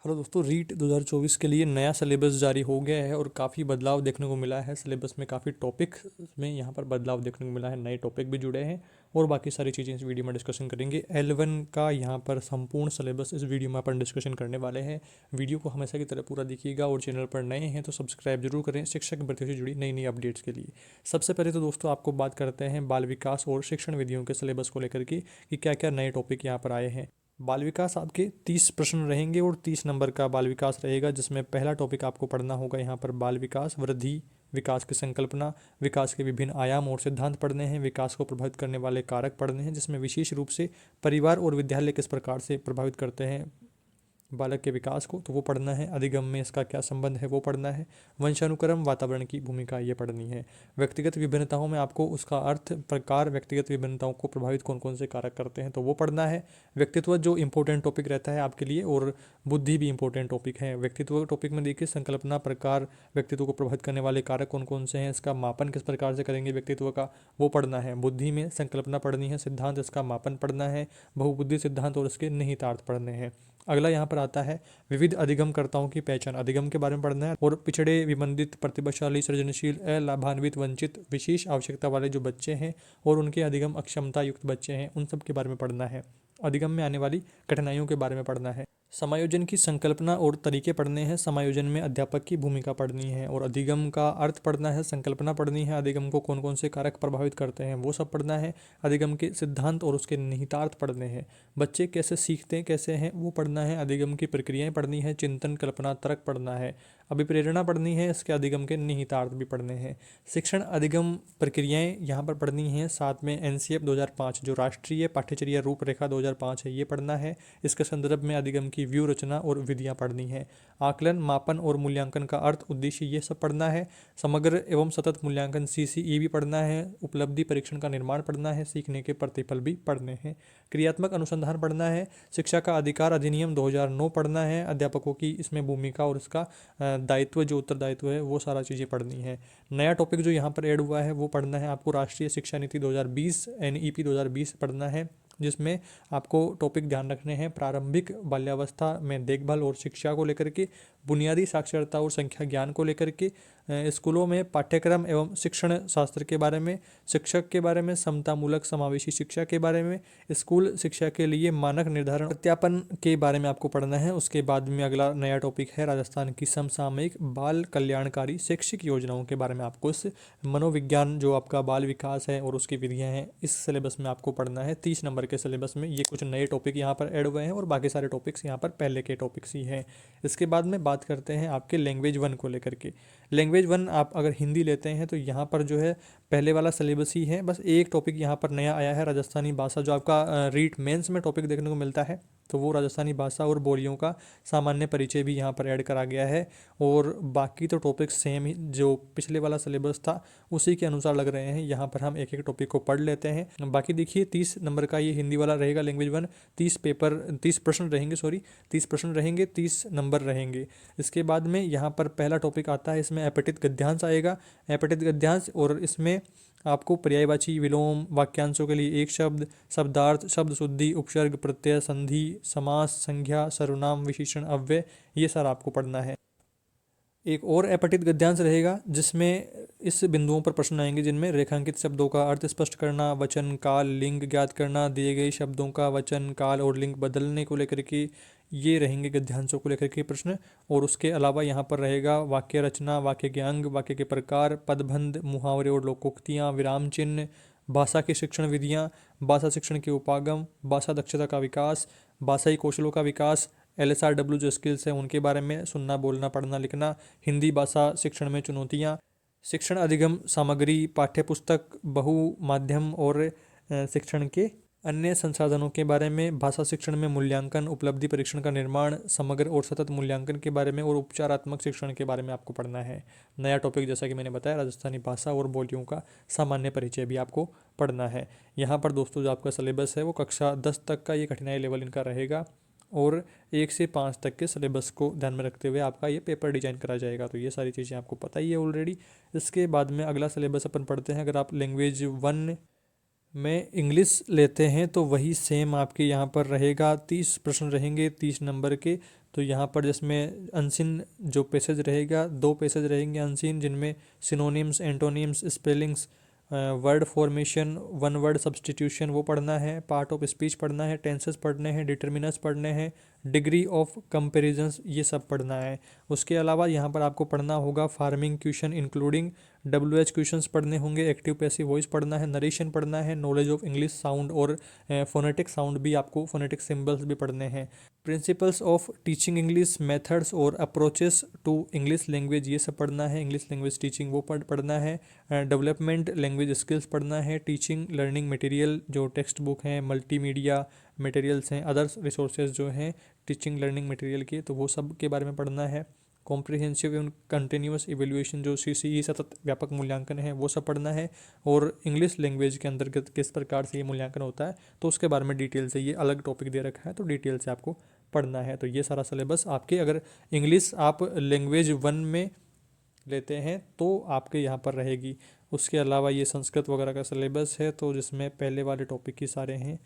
Hello दोस्तों, रीट 2024 के लिए नया सिलेबस जारी हो गया है और काफ़ी बदलाव देखने को मिला है। सिलेबस में काफ़ी टॉपिक में यहाँ पर बदलाव देखने को मिला है, नए टॉपिक भी जुड़े हैं और बाकी सारी चीज़ें इस वीडियो में डिस्कशन करेंगे। L1 का यहाँ पर संपूर्ण सिलेबस इस वीडियो में अपन डिस्कशन करने वाले हैं। वीडियो को हमेशा की तरह पूरा देखिएगा और चैनल पर नए हैं तो सब्सक्राइब जरूर करें शिक्षक भर्ती से जुड़ी नई नई अपडेट्स के लिए। सबसे पहले तो दोस्तों आपको बात करते हैं बाल विकास और शिक्षण विधियों के सिलेबस को लेकर के कि क्या क्या नए टॉपिक यहाँ पर आए हैं। बाल विकास आपके 30 प्रश्न रहेंगे और 30 नंबर का बाल विकास रहेगा, जिसमें पहला टॉपिक आपको पढ़ना होगा यहाँ पर बाल विकास वृद्धि, विकास की संकल्पना, विकास के विभिन्न आयाम और सिद्धांत पढ़ने हैं, विकास को प्रभावित करने वाले कारक पढ़ने हैं, जिसमें विशेष रूप से परिवार और विद्यालय किस प्रकार से प्रभावित करते हैं बालक के विकास को, तो वो पढ़ना है। अधिगम में इसका क्या संबंध है वो पढ़ना है। वंशानुक्रम, वातावरण की भूमिका, ये पढ़नी है। व्यक्तिगत विभिन्नताओं में आपको उसका अर्थ, प्रकार, व्यक्तिगत विभिन्नताओं को प्रभावित कौन कौन से कारक करते हैं तो वो पढ़ना है। व्यक्तित्व जो इंपॉर्टेंट टॉपिक रहता है आपके लिए, और बुद्धि भी इंपॉर्टेंट टॉपिक है। व्यक्तित्व टॉपिक में देखिए संकल्पना, प्रकार, व्यक्तित्व को प्रभावित करने वाले कारक कौन कौन से हैं, इसका मापन किस प्रकार से करेंगे व्यक्तित्व का, वो पढ़ना है। बुद्धि में संकल्पना पढ़नी है, सिद्धांत इसका मापन पढ़ना है, बहुबुद्धि सिद्धांत और इसके निहितार्थ पढ़ने हैं। अगला यहाँ पर आता है विविध अधिगमकर्ताओं की पहचान, अधिगम के बारे में पढ़ना है। और पिछड़े, विबंधित, प्रतिभाशाली, सृजनशील, अलाभान्वित, वंचित, विशेष आवश्यकता वाले जो बच्चे हैं और उनके अधिगम अक्षमता युक्त बच्चे हैं, उन सब के बारे में पढ़ना है। अधिगम में आने वाली कठिनाइयों के बारे में पढ़ना है। समायोजन की संकल्पना और तरीके पढ़ने हैं। समायोजन में अध्यापक की भूमिका पढ़नी है और अधिगम का अर्थ पढ़ना है, संकल्पना पढ़नी है, अधिगम को कौन कौन से कारक प्रभावित करते हैं वो सब पढ़ना है। अधिगम के सिद्धांत और उसके निहितार्थ पढ़ने हैं। बच्चे कैसे सीखते हैं, कैसे हैं, वो पढ़ना है। अधिगम की प्रक्रियाएं पढ़नी है, चिंतन, कल्पना, तर्क पढ़ना है। अभिप्रेरणा पढ़नी है, इसके अधिगम के निहितार्थ भी पढ़ने हैं। शिक्षण अधिगम प्रक्रियाएं यहाँ पर पढ़नी हैं। साथ में NCF 2005 जो राष्ट्रीय पाठ्यचर्या रूपरेखा 2005 है, ये पढ़ना है। इसके संदर्भ में अधिगम की व्यू रचना और विधियां पढ़नी है। आकलन, मापन और मूल्यांकन का अर्थ, उद्देश्य, ये सब पढ़ना है। समग्र एवं सतत मूल्यांकन CCE भी पढ़ना है। उपलब्धि परीक्षण का निर्माण पढ़ना है। सीखने के प्रतिफल भी पढ़ने हैं। क्रियात्मक अनुसंधान पढ़ना है। शिक्षा का अधिकार अधिनियम 2009 पढ़ना है। अध्यापकों की इसमें भूमिका और उसका दायित्व, जो उत्तरदायित्व है, वो सारा चीज़ें पढ़नी है। नया टॉपिक जो यहाँ पर ऐड हुआ है वो पढ़ना है आपको। राष्ट्रीय शिक्षा नीति 2020 NEP 2020 पढ़ना है, जिसमें आपको टॉपिक ध्यान रखने हैं प्रारंभिक बाल्यावस्था में देखभाल और शिक्षा को लेकर के, बुनियादी साक्षरता और संख्या ज्ञान को लेकर के, स्कूलों में पाठ्यक्रम एवं शिक्षण शास्त्र के बारे में, शिक्षक के बारे में, समतामूलक समावेशी शिक्षा के बारे में, स्कूल शिक्षा के लिए मानक निर्धारण सत्यापन के बारे में आपको पढ़ना है। उसके बाद में अगला नया टॉपिक है राजस्थान की समसामयिक बाल कल्याणकारी शैक्षिक योजनाओं के बारे में आपको इस मनोविज्ञान जो आपका बाल विकास है और उसकी विधियां हैं, इस सिलेबस में आपको पढ़ना है। 30 नंबर के सिलेबस में ये कुछ नए टॉपिक यहाँ पर ऐड हुए हैं और बाकी सारे टॉपिक्स यहाँ पर पहले के टॉपिक्स ही हैं। इसके बाद में बात करते हैं आपके लैंग्वेज 1 को लेकर के। लैंग्वेज 1 आप अगर हिंदी लेते हैं तो यहाँ पर जो है पहले वाला सिलेबस ही है, बस एक टॉपिक यहाँ पर नया आया है, राजस्थानी भाषा, जो आपका रीट मेंस में टॉपिक देखने को मिलता है, तो वो राजस्थानी भाषा और बोलियों का सामान्य परिचय भी यहाँ पर ऐड करा गया है। और बाकी तो टॉपिक सेम ही जो पिछले वाला सिलेबस था उसी के अनुसार लग रहे हैं। यहाँ पर हम एक एक टॉपिक को पढ़ लेते हैं। बाकी देखिए 30 नंबर का ये हिंदी वाला रहेगा लैंग्वेज 1। 30 प्रश्न रहेंगे, 30 प्रश्न रहेंगे, 30 नंबर रहेंगे। इसके बाद में यहाँ पर पहला टॉपिक आता है, इसमें अपठित गद्यांश आएगा। अपठित गद्यांश, और इसमें आपको पर्यायवाची, विलोम, वाक्यांशों के लिए एक शब्द, शब्दार्थ, शब्द शुद्धि, उपसर्ग, प्रत्यय, संधि, समास, संज्ञा, सर्वनाम, विशेषण, अव्यय, ये सारा आपको पढ़ना है। एक और अपठित गद्यांश रहेगा जिसमें इस बिंदुओं पर प्रश्न आएंगे जिनमें रेखांकित शब्दों का अर्थ स्पष्ट करना, वचन, काल, लिंग ज्ञात करना, दिए गए शब्दों का वचन, काल और लिंग बदलने को लेकर के, ये रहेंगे गद्यांशों को लेकर के प्रश्न। और उसके अलावा यहाँ पर रहेगा वाक्य रचना, वाक्य के अंग, वाक्य के प्रकार, पदबंध, मुहावरे और लोकोक्तियाँ, विराम चिन्ह, भाषा की शिक्षण विधियाँ, भाषा शिक्षण के उपागम, भाषा दक्षता का विकास, भाषाई कौशलों का विकास, LSRW जो स्किल्स हैं उनके बारे में, सुनना, बोलना, पढ़ना, लिखना, हिंदी भाषा शिक्षण में चुनौतियाँ, शिक्षण अधिगम सामग्री, पाठ्यपुस्तक, बहु माध्यम और शिक्षण के अन्य संसाधनों के बारे में, भाषा शिक्षण में मूल्यांकन, उपलब्धि परीक्षण का निर्माण, समग्र और सतत मूल्यांकन के बारे में, और उपचारात्मक शिक्षण के बारे में आपको पढ़ना है। नया टॉपिक जैसा कि मैंने बताया राजस्थानी भाषा और बोलियों का सामान्य परिचय भी आपको पढ़ना है। यहाँ पर दोस्तों जो आपका सिलेबस है वो कक्षा 10 तक का ये कठिनाई लेवल इनका रहेगा और 1 से 5 तक के सिलेबस को ध्यान में रखते हुए आपका ये पेपर डिजाइन करा जाएगा। तो ये सारी चीज़ें आपको पता ही है ऑलरेडी। इसके बाद में अगला सिलेबस अपन पढ़ते हैं। अगर आप लैंग्वेज 1 में इंग्लिश लेते हैं तो वही सेम आपके यहाँ पर रहेगा। 30 प्रश्न रहेंगे 30 नंबर के। तो यहाँ पर जिसमें अनसीन जो पैसेज रहेगा, 2 पैसेज रहेंगे अनसीन, जिनमें synonyms, antonyms, spellings, word formation, one word substitution वो पढ़ना है, पार्ट ऑफ स्पीच पढ़ना है, टेंसेस पढ़ने हैं, डिटर्मिनर्स पढ़ने हैं, डिग्री ऑफ कंपैरिजंस ये सब पढ़ना है। उसके अलावा यहाँ पर आपको पढ़ना होगा farming question including WH questions पढ़ने होंगे, एक्टिव पैसिव वॉइस पढ़ना है, नरेशन पढ़ना है, नॉलेज ऑफ इंग्लिश साउंड और फोनेटिक साउंड भी आपको, फोनेटिक सिंबल्स भी पढ़ने हैं, principles of teaching English, methods और अप्रोचेस टू इंग्लिश लैंग्वेज ये सब पढ़ना है, इंग्लिश लैंग्वेज टीचिंग वो पढ़ना है, डेवलपमेंट लैंग्वेज स्किल्स पढ़ना है, टीचिंग लर्निंग मटेरियल जो टेक्स्ट बुक हैं, मल्टीमीडिया मटेरियल्स हैं, अदर्स रिसोर्सेज जो हैं टीचिंग लर्निंग मटेरियल के, तो वो सब के बारे में पढ़ना है। कॉम्प्रिहेंसिव एवं कंटिन्यूस इवेल्युएशन जो CCE सतत व्यापक मूल्यांकन है वो सब पढ़ना है, और इंग्लिश लैंग्वेज के अंतर्गत किस प्रकार से ये मूल्यांकन होता है तो उसके बारे में डिटेल से, ये अलग टॉपिक दे रखा है तो डिटेल से आपको पढ़ना है। तो ये सारा सिलेबस आपके, अगर इंग्लिश आप लैंग्वेज 1 में लेते हैं तो आपके यहाँ पर रहेगी। उसके अलावा ये संस्कृत वगैरह का सिलेबस है, तो जिसमें पहले वाले टॉपिक ही सारे हैं।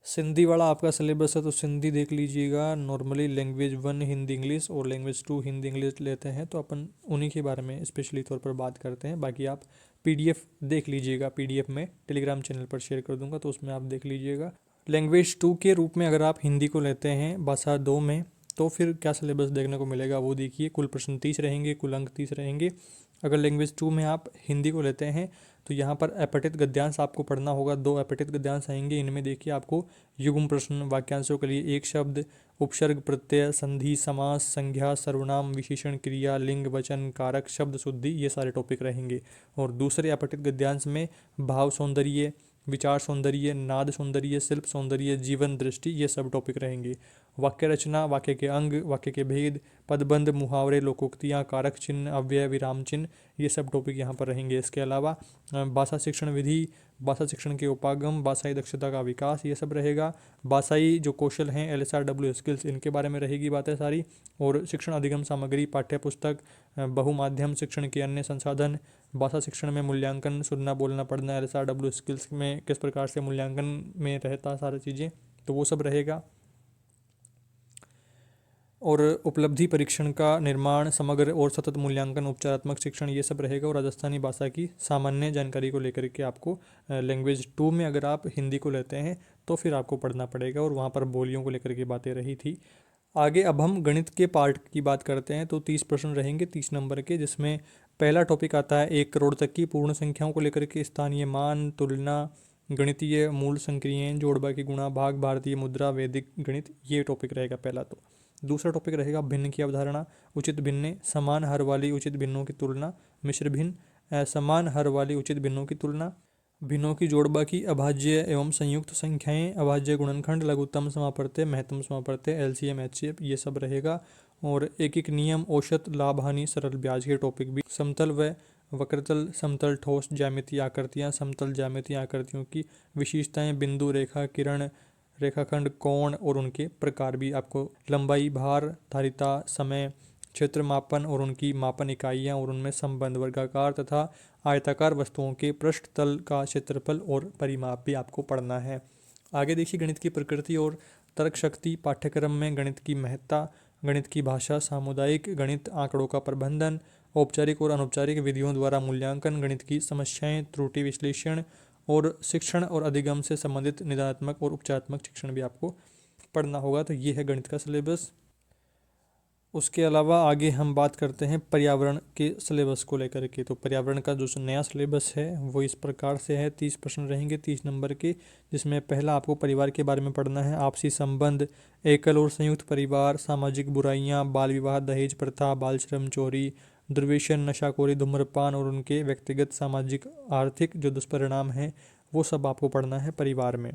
सिंधी वाला आपका सिलेबस है तो सिंधी देख लीजिएगा। नॉर्मली लैंग्वेज 1 हिंदी इंग्लिश और लैंग्वेज 2 हिंदी इंग्लिश लेते हैं तो अपन उन्हीं के बारे में स्पेशली तौर पर बात करते हैं। बाकी आप PDF देख लीजिएगा, PDF में टेलीग्राम चैनल पर शेयर कर दूंगा तो उसमें आप देख लीजिएगा। लैंग्वेज 2 के रूप में अगर आप हिंदी को लेते हैं भाषा 2 में, तो फिर क्या सिलेबस देखने को मिलेगा वो देखिए। कुल प्रश्न 30 रहेंगे, कुल अंक 30 रहेंगे। अगर लैंग्वेज 2 में आप हिंदी को लेते हैं तो यहाँ पर अपठित गद्यांश आपको पढ़ना होगा। 2 अपठित गद्यांश आएंगे, इनमें देखिए आपको युग्म प्रश्न, वाक्यांशों के लिए एक शब्द, उपसर्ग, प्रत्यय, संधि, समास, संज्ञा, सर्वनाम, विशेषण, क्रिया, लिंग, वचन, कारक, शब्द शुद्धि ये सारे टॉपिक रहेंगे। और दूसरे अपठित गद्यांश में भाव सौंदर्य, विचार सौंदर्य, नाद सौंदर्य, शिल्प सौंदर्य, जीवन दृष्टि ये सब टॉपिक रहेंगे। वाक्य रचना, वाक्य के अंग, वाक्य के भेद, पदबंध, मुहावरे, लोकोक्तियाँ, कारक चिन्ह, अव्यय, विराम चिन्ह ये सब टॉपिक यहाँ पर रहेंगे। इसके अलावा भाषा शिक्षण विधि, भाषा शिक्षण के उपागम, भाषाई दक्षता का विकास ये सब रहेगा। भाषाई जो कौशल हैं LSRW स्किल्स इनके बारे में रहेगी बातें सारी। और शिक्षण अधिगम सामग्री, पाठ्य पुस्तक, बहुमाध्यम शिक्षण के अन्य संसाधन, भाषा शिक्षण में मूल्यांकन, सुनना बोलना पढ़ना, LSRW स्किल्स में किस प्रकार से मूल्यांकन में रहता सारी चीज़ें, तो वो सब रहेगा। और उपलब्धि परीक्षण का निर्माण, समग्र और सतत मूल्यांकन, उपचारात्मक शिक्षण ये सब रहेगा। और राजस्थानी भाषा की सामान्य जानकारी को लेकर के आपको लैंग्वेज 2 में अगर आप हिंदी को लेते हैं तो फिर आपको पढ़ना पड़ेगा, और वहाँ पर बोलियों को लेकर के बातें रही थी। आगे अब हम गणित के पार्ट की बात करते हैं। तो 30 प्रश्न रहेंगे 30 नंबर के, जिसमें पहला टॉपिक आता है 1 करोड़ तक की पूर्ण संख्याओं को लेकर के, स्थानीय मान, तुलना, गणितीय मूल संक्रियाएं, जोड़ बाकी गुणा भाग, भारतीय मुद्रा, वैदिक गणित ये टॉपिक रहेगा पहला। तो दूसरा टॉपिक रहेगा भिन्न की अवधारणा, उचित भिन्न, समान हर वाली उचित भिन्नों की तुलना, मिश्र भिन्न, असमान हर वाली उचित भिन्नों की तुलना, भिन्नों की जोड़ बाकी, अभाज्य एवं संयुक्त संख्याएं, अभाज्य गुणनखंड, लघुत्तम समापवर्त्य, महत्तम समापवर्त्य, LCM HCF ये सब रहेगा। और एक एक नियम, औसत, लाभ हानि, सरल ब्याज के टॉपिक भी, समतल व वक्रतल, समतल ठोस ज्यामितीय आकृतियाँ, समतल ज्यामितीय आकृतियों की विशेषताएं, बिंदु, रेखा, किरण, रेखाखंड, कोण और उनके प्रकार भी आपको, लंबाई, भार, धारिता, समय, क्षेत्र मापन और उनकी मापन इकाइयाँ और उनमें संबंध, वर्गाकार तथा आयताकार वस्तुओं के पृष्ठ तल का क्षेत्रफल और परिमाप भी आपको पढ़ना है। आगे देखिए गणित की प्रकृति और तर्क शक्ति, पाठ्यक्रम में गणित की महत्ता, गणित की भाषा, सामुदायिक गणित, आंकड़ों का प्रबंधन, औपचारिक और अनौपचारिक विधियों द्वारा मूल्यांकन, गणित की समस्याएं, त्रुटि विश्लेषण और शिक्षण और अधिगम से संबंधित निदानात्मक और उपचारात्मक शिक्षण भी आपको पढ़ना होगा। तो ये है गणित का सिलेबस। उसके अलावा आगे हम बात करते हैं पर्यावरण के सिलेबस को लेकर के। तो पर्यावरण का जो नया सिलेबस है वो इस प्रकार से है। 30 प्रश्न रहेंगे 30 नंबर के, जिसमें पहला आपको परिवार के बारे में पढ़ना है, आपसी संबंध, एकल और संयुक्त परिवार, सामाजिक बुराइयां, बाल विवाह, दहेज प्रथा, बाल श्रम, चोरी, दुर्व्यसन, नशाखोरी, धूम्रपान और उनके व्यक्तिगत सामाजिक आर्थिक जो दुष्परिणाम हैं वो सब आपको पढ़ना है परिवार में।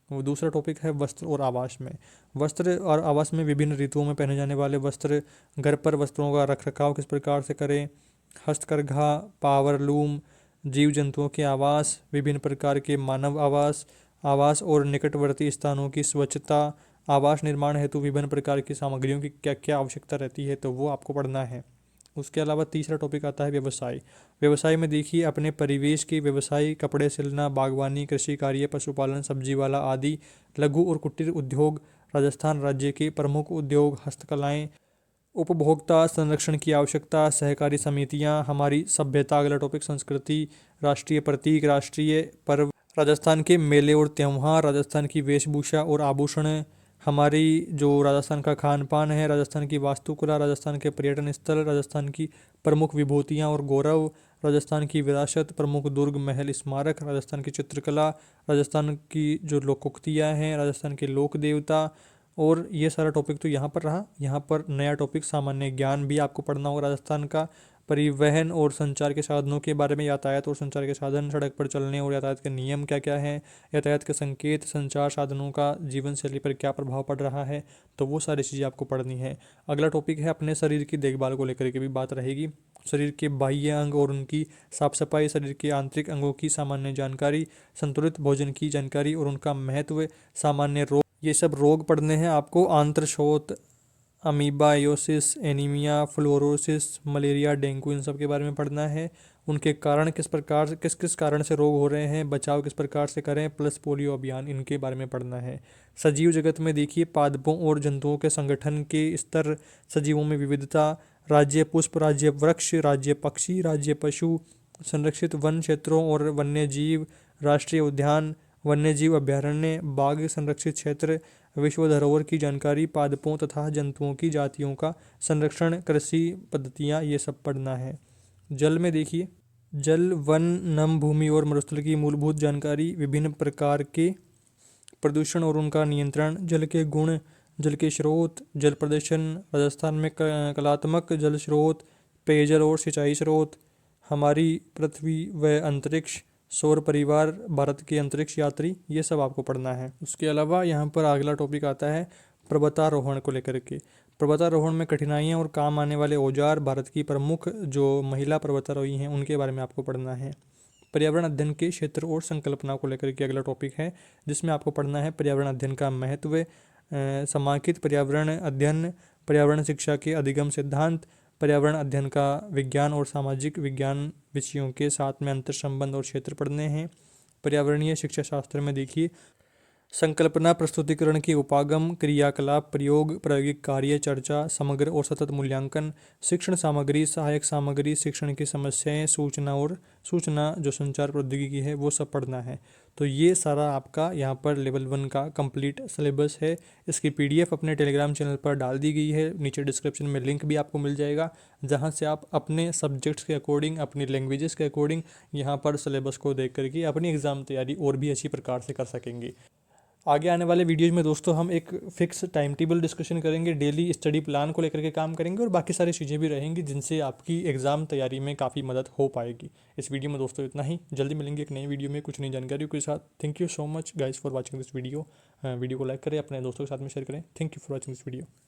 वो दूसरा टॉपिक है वस्त्र और आवास में। वस्त्र और आवास में विभिन्न ऋतुओं में पहने जाने वाले वस्त्र, घर पर वस्त्रों का रखरखाव किस प्रकार से करें, हस्तकरघा, पावरलूम, जीव जंतुओं के आवास, विभिन्न प्रकार के मानव आवास, आवास और निकटवर्ती स्थानों की स्वच्छता, आवास निर्माण हेतु विभिन्न प्रकार की सामग्रियों की क्या क्या आवश्यकता रहती है, तो वो आपको पढ़ना है। उसके अलावा तीसरा टॉपिक आता है व्यवसाय। व्यवसाय में देखिए अपने परिवेश के व्यवसाय, कपड़े सिलना, बागवानी, कृषि कार्य, पशुपालन, सब्जी वाला आदि, लघु और कुटीर उद्योग, राजस्थान राज्य के प्रमुख उद्योग, हस्तकलाएं, उपभोक्ता संरक्षण की आवश्यकता, सहकारी समितियां, हमारी सभ्यता, अगला टॉपिक संस्कृति, राष्ट्रीय प्रतीक, राष्ट्रीय पर्व, राजस्थान के मेले और त्यौहार, राजस्थान की वेशभूषा और आभूषण, हमारी जो राजस्थान का खान पान है, राजस्थान की वास्तुकला, राजस्थान के पर्यटन स्थल, राजस्थान की प्रमुख विभूतियाँ और गौरव, राजस्थान की विरासत, प्रमुख दुर्ग, महल, स्मारक, राजस्थान की चित्रकला, राजस्थान की जो लोकोक्तियाँ हैं, राजस्थान के लोक देवता। और ये सारा टॉपिक तो यहाँ पर रहा। यहाँ पर नया टॉपिक सामान्य ज्ञान भी आपको पढ़ना होगा राजस्थान का, परिवहन और संचार के साधनों के बारे में, यातायात और संचार के साधन, सड़क पर चलने और यातायात के नियम क्या क्या हैं, यातायात के संकेत, संचार साधनों का जीवन शैली पर क्या प्रभाव पड़ रहा है, तो वो सारी चीज़ें आपको पढ़नी है। अगला टॉपिक है अपने शरीर की देखभाल को लेकर के भी बात रहेगी। शरीर के बाह्य अंग और उनकी साफ सफाई, शरीर के आंतरिक अंगों की सामान्य जानकारी, संतुलित भोजन की जानकारी और उनका महत्व, सामान्य रोग, ये सब रोग पढ़ने हैं आपको। आंत्रशोथ, अमीबायोसिस, एनीमिया, फ्लोरोसिस, मलेरिया, डेंगू, इन सब के बारे में पढ़ना है। उनके कारण किस किस कारण से रोग हो रहे हैं, बचाव किस प्रकार से करें, प्लस पोलियो अभियान, इनके बारे में पढ़ना है। सजीव जगत में देखिए पादपों और जंतुओं के संगठन के स्तर, सजीवों में विविधता, राज्य पुष्प, राज्य वृक्ष, राज्य पक्षी, राज्य पशु, संरक्षित वन क्षेत्रों और वन्य जीव, राष्ट्रीय उद्यान, वन्य जीव अभयारण्य, बाघ संरक्षित क्षेत्र, विश्व धरोहर की जानकारी, पादपों तथा जंतुओं की जातियों का संरक्षण, कृषि पद्धतियाँ, ये सब पढ़ना है। जल में देखिए जल, वन, नम भूमि और मरुस्थल की मूलभूत जानकारी, विभिन्न प्रकार के प्रदूषण और उनका नियंत्रण, जल के गुण, जल के स्रोत, जल प्रदूषण, राजस्थान में कलात्मक जल स्रोत, पेयजल और सिंचाई स्रोत, हमारी पृथ्वी व अंतरिक्ष, सौर परिवार, भारत के अंतरिक्ष यात्री, ये सब आपको पढ़ना है। उसके अलावा यहाँ पर अगला टॉपिक आता है पर्वतारोहण को लेकर के। पर्वतारोहण में कठिनाइयाँ और काम आने वाले औजार, भारत की प्रमुख जो महिला पर्वतारोही हैं उनके बारे में आपको पढ़ना है। पर्यावरण अध्ययन के क्षेत्र और संकल्पना को लेकर के अगला टॉपिक है, जिसमें आपको पढ़ना है पर्यावरण अध्ययन का महत्व, समाकित पर्यावरण अध्ययन, पर्यावरण शिक्षा के अधिगम सिद्धांत, पर्यावरण अध्ययन का विज्ञान और सामाजिक विज्ञान विषयों के साथ में अंतर संबंध और क्षेत्र पढ़ने हैं। पर्यावरणीय शिक्षा शास्त्र में देखिए संकल्पना, प्रस्तुतिकरण की उपागम, क्रियाकलाप, प्रयोग, प्रायोगिक कार्य, चर्चा, समग्र और सतत मूल्यांकन, शिक्षण सामग्री, सहायक सामग्री, शिक्षण की समस्याएं, सूचना जो संचार प्रौद्योगिकी है वो सब पढ़ना है। तो ये सारा आपका यहाँ पर लेवल 1 का कंप्लीट सिलेबस है। इसकी पीडीएफ अपने टेलीग्राम चैनल पर डाल दी गई है, नीचे डिस्क्रिप्शन में लिंक भी आपको मिल जाएगा, जहाँ से आप अपने सब्जेक्ट्स के अकॉर्डिंग, अपनी लैंग्वेजेस के अकॉर्डिंग यहाँ पर सिलेबस को देख करके अपनी एग्ज़ाम तैयारी और भी अच्छी प्रकार से कर सकेंगे। आगे आने वाले वीडियोज़ में दोस्तों हम एक फिक्स टाइम टेबल डिस्कशन करेंगे, डेली स्टडी प्लान को लेकर के काम करेंगे और बाकी सारी चीज़ें भी रहेंगी जिनसे आपकी एग्ज़ाम तैयारी में काफ़ी मदद हो पाएगी। इस वीडियो में दोस्तों इतना ही, जल्दी मिलेंगे एक नई वीडियो में कुछ नई जानकारियों के साथ। Thank you so much guys for watching this video. Video को लाइक करें, अपने दोस्तों के साथ में शेयर करें। Thank you for watching this video.